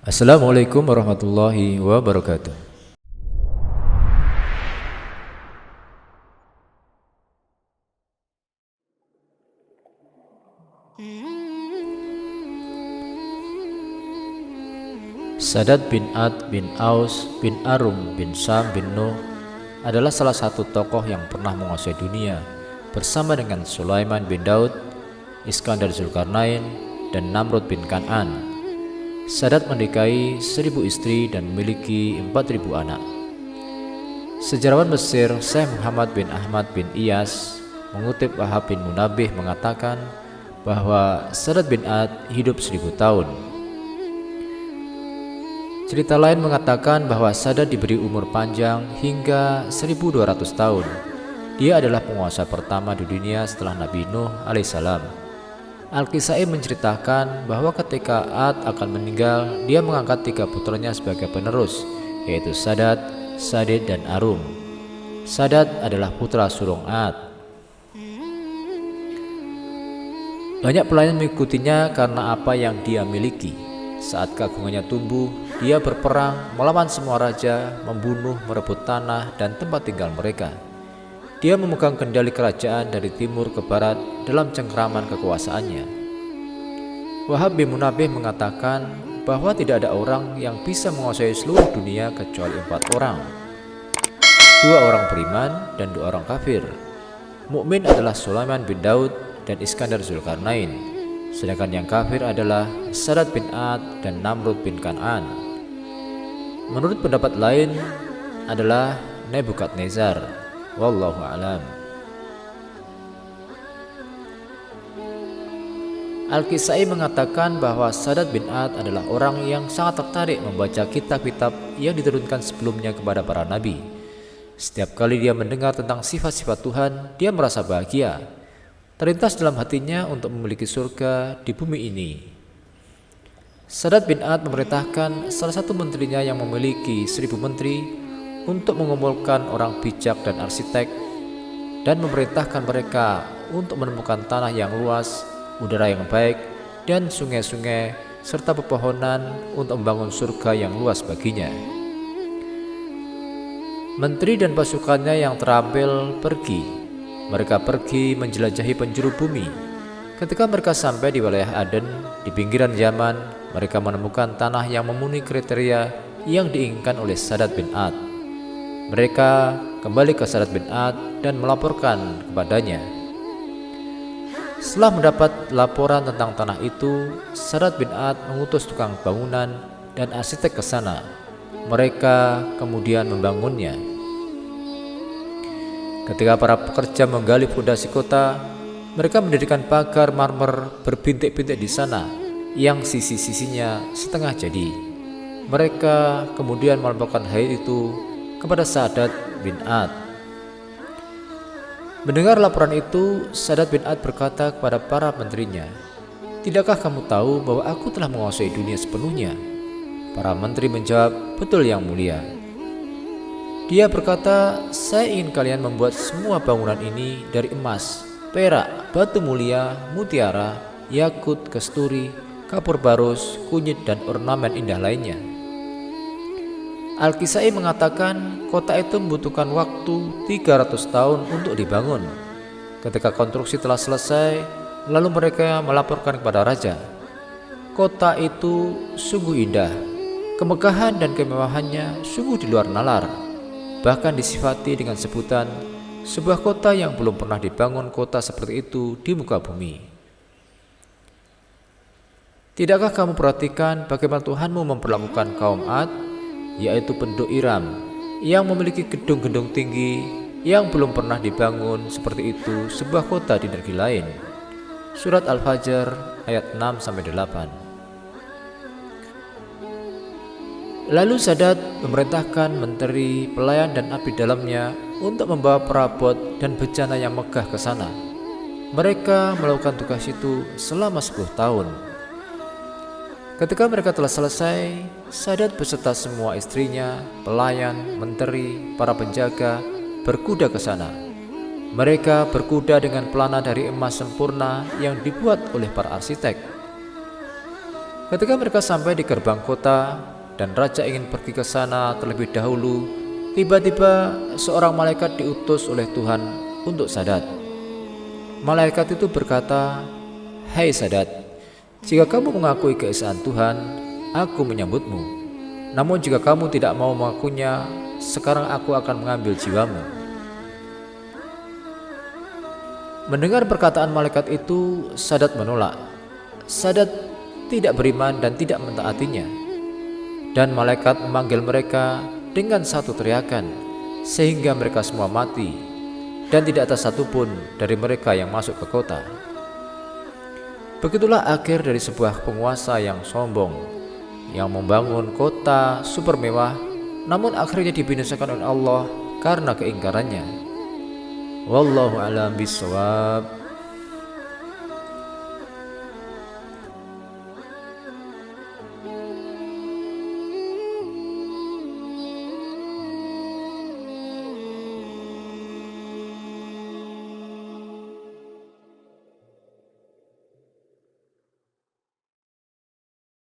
Assalamualaikum warahmatullahi wabarakatuh. Sadad bin Ad bin Aus bin Arum bin Sam bin Nuh adalah salah satu tokoh yang pernah menguasai dunia bersama dengan Sulaiman bin Daud, Iskandar Zulkarnain, dan Namrud bin Kan'an. Sadad menikahi 1000 istri dan memiliki 4000 anak. Sejarawan Mesir Syekh Muhammad bin Ahmad bin Iyas mengutip Wahab bin Munabbih mengatakan bahwa Sadad bin Ad hidup 1000 tahun. Cerita lain mengatakan bahwa Sadad diberi umur panjang hingga 1200 tahun. Dia adalah penguasa pertama di dunia setelah Nabi Nuh alaihissalam. Al-Kisai menceritakan bahwa ketika Ad akan meninggal, dia mengangkat 3 putranya sebagai penerus, yaitu Sadad, Sadid, dan Arum. Sadad adalah putra sulung Ad. Banyak pelayan mengikutinya karena apa yang dia miliki. Saat keagungannya tumbuh, dia berperang, melawan semua raja, membunuh, merebut tanah dan tempat tinggal mereka. Dia memegang kendali kerajaan dari timur ke barat dalam cengkraman kekuasaannya. Wahab bin Munabbih mengatakan bahwa tidak ada orang yang bisa menguasai seluruh dunia kecuali 4 orang. 2 orang beriman dan 2 orang kafir. Mukmin adalah Sulaiman bin Daud dan Iskandar Zulkarnain, sedangkan yang kafir adalah Sadad bin Ad dan Namrud bin Kan'an. Menurut pendapat lain adalah Nebukadnezar. Wallahu a'lam. Al-Kisai mengatakan bahwa Sadad bin Ad adalah orang yang sangat tertarik membaca kitab-kitab yang diturunkan sebelumnya kepada para nabi. Setiap kali dia mendengar tentang sifat-sifat Tuhan, dia merasa bahagia. Terlintas dalam hatinya untuk memiliki surga di bumi ini. Sadad bin Ad memerintahkan salah satu menterinya yang memiliki 1000 menteri untuk mengumpulkan orang bijak dan arsitek dan memerintahkan mereka untuk menemukan tanah yang luas, udara yang baik, dan sungai-sungai serta pepohonan untuk membangun surga yang luas baginya. Menteri dan pasukannya yang terampil pergi. Mereka pergi menjelajahi penjuru bumi. Ketika mereka sampai di wilayah Aden, di pinggiran Yaman, mereka menemukan tanah yang memenuhi kriteria yang diinginkan oleh Sadad bin Ad. Mereka kembali ke Sadad bin Ad dan melaporkan kepadanya. Setelah mendapat laporan tentang tanah itu, Sadad bin Ad mengutus tukang bangunan dan arsitek ke sana. Mereka kemudian membangunnya. Ketika para pekerja menggali fondasi kota, mereka mendirikan pagar marmer berbintik-bintik di sana yang sisi-sisinya setengah jadi. Mereka kemudian melaporkan hal itu kepada Sadad bin Ad. Mendengar laporan itu, Sadad bin Ad berkata kepada para menterinya, "Tidakkah kamu tahu bahwa aku telah menguasai dunia sepenuhnya?" Para menteri menjawab, "Betul yang mulia." Dia berkata, "Saya ingin kalian membuat semua bangunan ini dari emas, perak, batu mulia, mutiara, yakut, kesturi, kapur barus, kunyit, dan ornamen indah lainnya." Al-Kisai mengatakan kota itu membutuhkan waktu 300 tahun untuk dibangun. Ketika konstruksi telah selesai, lalu mereka melaporkan kepada raja. Kota itu sungguh indah, kemegahan dan kemewahannya sungguh di luar nalar. Bahkan disifati dengan sebutan sebuah kota yang belum pernah dibangun kota seperti itu di muka bumi. Tidakkah kamu perhatikan bagaimana Tuhanmu memperlakukan kaum Ad, yaitu penduduk Iram, yang memiliki gedung-gedung tinggi yang belum pernah dibangun seperti itu sebuah kota di negeri lain. Surat Al-Fajr ayat 6-8. Lalu Sadad memerintahkan menteri, pelayan, dan abdi dalamnya untuk membawa perabot dan bejana yang megah ke sana. Mereka melakukan tugas itu selama 10 tahun. Ketika mereka telah selesai, Sadad beserta semua istrinya, pelayan, menteri, para penjaga berkuda ke sana. Mereka berkuda dengan pelana dari emas sempurna yang dibuat oleh para arsitek. Ketika mereka sampai di gerbang kota dan raja ingin pergi ke sana terlebih dahulu, tiba-tiba seorang malaikat diutus oleh Tuhan untuk Sadat. Malaikat itu berkata, "Hai Sadat, jika kamu mengakui keesaan Tuhan, aku menyambutmu. Namun jika kamu tidak mau mengakuinya, sekarang aku akan mengambil jiwamu." Mendengar perkataan malaikat itu, Sadat menolak. Sadat tidak beriman dan tidak mentaatinya. Dan malaikat memanggil mereka dengan satu teriakan, sehingga mereka semua mati, dan tidak ada satupun dari mereka yang masuk ke kota. Begitulah akhir dari sebuah penguasa yang sombong, yang membangun kota super mewah, namun akhirnya dibinasakan oleh Allah karena keingkarannya. Wallahu a'lam bishawab.